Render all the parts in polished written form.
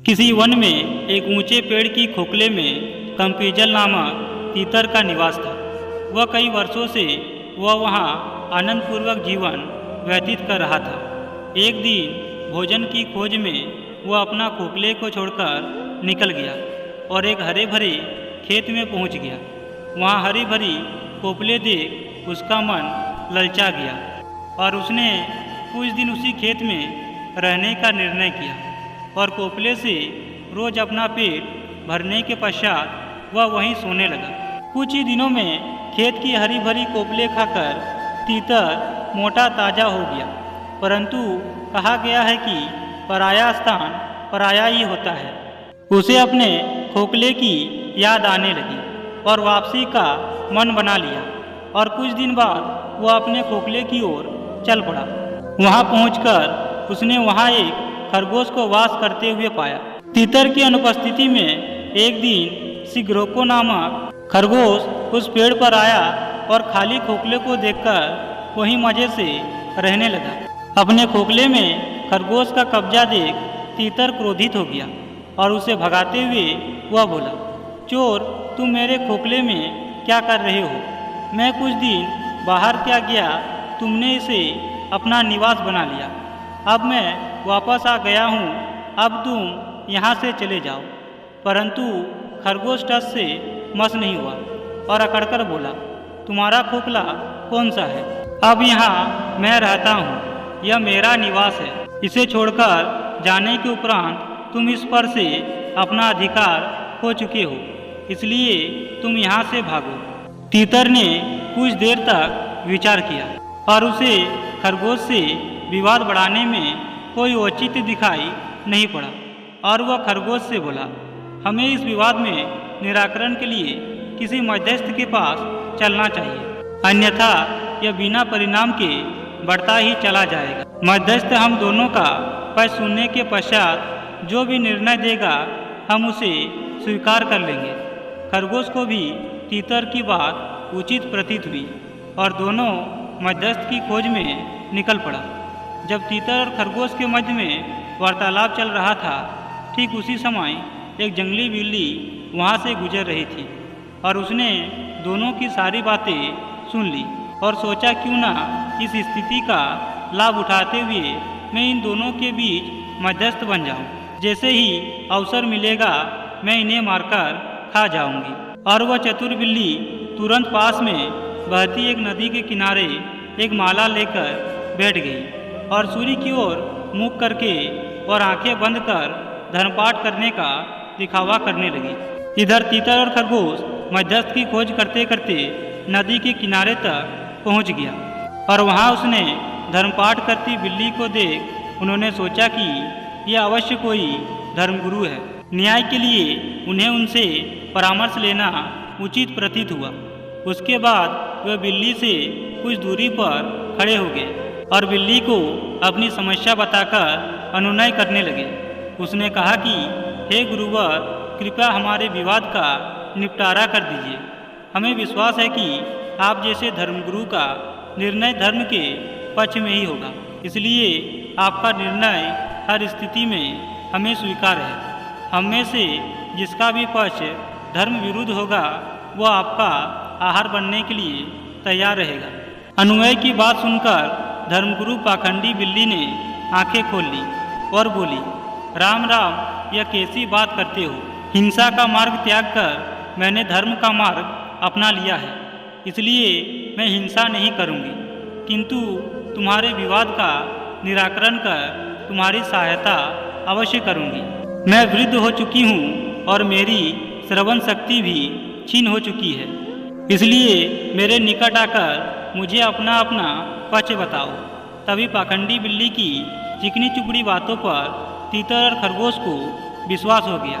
किसी वन में एक ऊंचे पेड़ की खोखले में कंपीजल नामक तीतर का निवास था। वह कई वर्षों से वहाँ आनंदपूर्वक जीवन व्यतीत कर रहा था। एक दिन भोजन की खोज में वह अपना खोखले को छोड़कर निकल गया और एक हरे भरे खेत में पहुंच गया। वहाँ हरी भरी कोपले देख उसका मन ललचा गया और उसने कुछ दिन उसी खेत में रहने का निर्णय किया और कोपले से रोज अपना पेट भरने के पश्चात वह वहीं सोने लगा। कुछ ही दिनों में खेत की हरी भरी कोपले खाकर तीतर मोटा ताजा हो गया, परंतु कहा गया है कि पराया स्थान पराया ही होता है। उसे अपने खोखले की याद आने लगी और वापसी का मन बना लिया और कुछ दिन बाद वह अपने खोखले की ओर चल पड़ा। वहां पहुंचकर उसने वहां एक खरगोश को वास करते हुए पाया। तीतर की अनुपस्थिति में एक दिन सिग्रोको नामक खरगोश उस पेड़ पर आया और खाली खोखले को देखकर वहीं मजे से रहने लगा। अपने खोखले में खरगोश का कब्जा देख तीतर क्रोधित हो गया और उसे भगाते हुए वह बोला, चोर, तुम मेरे खोखले में क्या कर रहे हो? मैं कुछ दिन बाहर क्या गया, तुमने इसे अपना निवास बना लिया। अब मैं वापस आ गया हूँ, अब तुम यहाँ से चले जाओ। परंतु खरगोश टस से मस नहीं हुआ और अकड़कर बोला, तुम्हारा खोखला कौन सा है? अब यहाँ मैं रहता हूँ, यह मेरा निवास है। इसे छोड़कर जाने के उपरांत तुम इस पर से अपना अधिकार खो चुके हो, इसलिए तुम यहाँ से भागो। तीतर ने कुछ देर तक विचार किया और उसे खरगोश से विवाद बढ़ाने में कोई औचित्य दिखाई नहीं पड़ा और वह खरगोश से बोला, हमें इस विवाद में निराकरण के लिए किसी मध्यस्थ के पास चलना चाहिए, अन्यथा यह बिना परिणाम के बढ़ता ही चला जाएगा। मध्यस्थ हम दोनों का पक्ष सुनने के पश्चात जो भी निर्णय देगा हम उसे स्वीकार कर लेंगे। खरगोश को भी तीतर की बात उचित प्रतीत हुई और दोनों मध्यस्थ की खोज में निकल पड़ा। जब तीतर और खरगोश के मध्य में वार्तालाप चल रहा था, ठीक उसी समय एक जंगली बिल्ली वहाँ से गुजर रही थी और उसने दोनों की सारी बातें सुन ली और सोचा, क्यों ना इस स्थिति का लाभ उठाते हुए मैं इन दोनों के बीच मध्यस्थ बन जाऊं। जैसे ही अवसर मिलेगा मैं इन्हें मारकर खा जाऊंगी। और वह चतुर बिल्ली तुरंत पास में बहती एक नदी के किनारे एक माला लेकर बैठ गई और सूर्य की ओर मुख करके और आंखें बंद कर धर्मपाठ करने का दिखावा करने लगी। इधर तीतर और खरगोश मध्यस्थ की खोज करते करते नदी के किनारे तक पहुंच गया और वहां उसने धर्मपाठ करती बिल्ली को देख उन्होंने सोचा कि यह अवश्य कोई धर्मगुरु है। न्याय के लिए उन्हें उनसे परामर्श लेना उचित प्रतीत हुआ। उसके बाद वह बिल्ली से कुछ दूरी पर खड़े हो गए और बिल्ली को अपनी समस्या बताकर अनुनय करने लगे। उसने कहा कि हे गुरुवर, कृपया हमारे विवाद का निपटारा कर दीजिए। हमें विश्वास है कि आप जैसे धर्मगुरु का निर्णय धर्म के पक्ष में ही होगा, इसलिए आपका निर्णय हर स्थिति में हमें स्वीकार है। हम में से जिसका भी पक्ष धर्म विरुद्ध होगा वह आपका आहार बनने के लिए तैयार रहेगा। अनुनय की बात सुनकर धर्मगुरु पाखंडी बिल्ली ने आंखें खोल ली और बोली, राम राम, यह कैसी बात करते हो? हिंसा का मार्ग त्याग कर मैंने धर्म का मार्ग अपना लिया है, इसलिए मैं हिंसा नहीं करूंगी, किंतु तुम्हारे विवाद का निराकरण कर तुम्हारी सहायता अवश्य करूंगी। मैं वृद्ध हो चुकी हूँ और मेरी श्रवण शक्ति भी क्षीण हो चुकी है, इसलिए मेरे निकट आकर मुझे अपना अपना पक्ष बताओ। तभी पाखंडी बिल्ली की चिकनी चुपड़ी बातों पर तीतर और खरगोश को विश्वास हो गया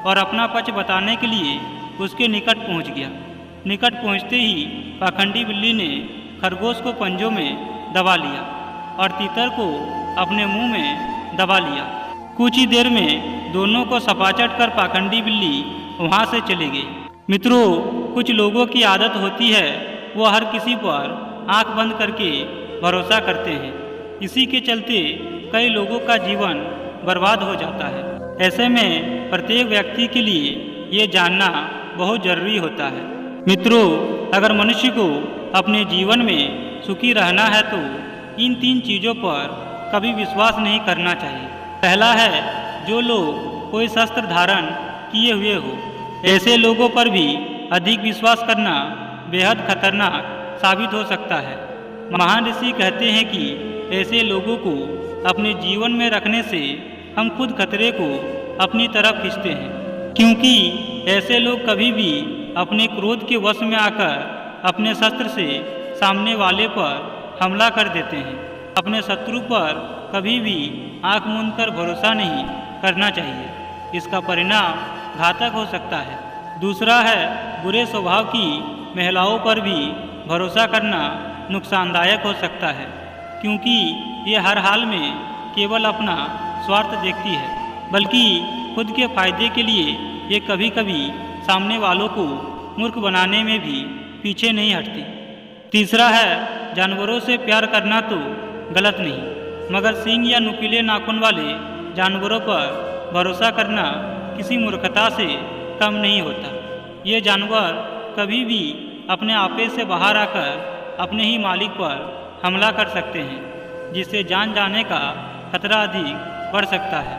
और अपना पक्ष बताने के लिए उसके निकट पहुंच गया। निकट पहुंचते ही पाखंडी बिल्ली ने खरगोश को पंजों में दबा लिया और तीतर को अपने मुंह में दबा लिया। कुछ ही देर में दोनों को सपाचट कर पाखंडी बिल्ली वहां से चली गई। मित्रों, कुछ लोगों की आदत होती है वो हर किसी पर आंख बंद करके भरोसा करते हैं। इसी के चलते कई लोगों का जीवन बर्बाद हो जाता है। ऐसे में प्रत्येक व्यक्ति के लिए ये जानना बहुत जरूरी होता है। मित्रों, अगर मनुष्य को अपने जीवन में सुखी रहना है तो इन 3 चीज़ों पर कभी विश्वास नहीं करना चाहिए। पहला है, जो लोग कोई शस्त्र धारण किए हुए हो, ऐसे लोगों पर भी अधिक विश्वास करना बेहद खतरनाक साबित हो सकता है। महान ऋषि कहते हैं कि ऐसे लोगों को अपने जीवन में रखने से हम खुद खतरे को अपनी तरफ खींचते हैं, क्योंकि ऐसे लोग कभी भी अपने क्रोध के वश में आकर अपने शस्त्र से सामने वाले पर हमला कर देते हैं। अपने शत्रु पर कभी भी आंख मूंदकर भरोसा नहीं करना चाहिए, इसका परिणाम घातक हो सकता है। दूसरा है, बुरे स्वभाव की महिलाओं पर भी भरोसा करना नुकसानदायक हो सकता है, क्योंकि ये हर हाल में केवल अपना स्वार्थ देखती है, बल्कि खुद के फायदे के लिए ये कभी कभी सामने वालों को मूर्ख बनाने में भी पीछे नहीं हटती। तीसरा है, जानवरों से प्यार करना तो गलत नहीं, मगर सींग या नुकीले नाखून वाले जानवरों पर भरोसा करना किसी मूर्खता से कम नहीं होता। ये जानवर कभी भी अपने आपे से बाहर आकर अपने ही मालिक पर हमला कर सकते हैं, जिससे जान जाने का खतरा अधिक बढ़ सकता है।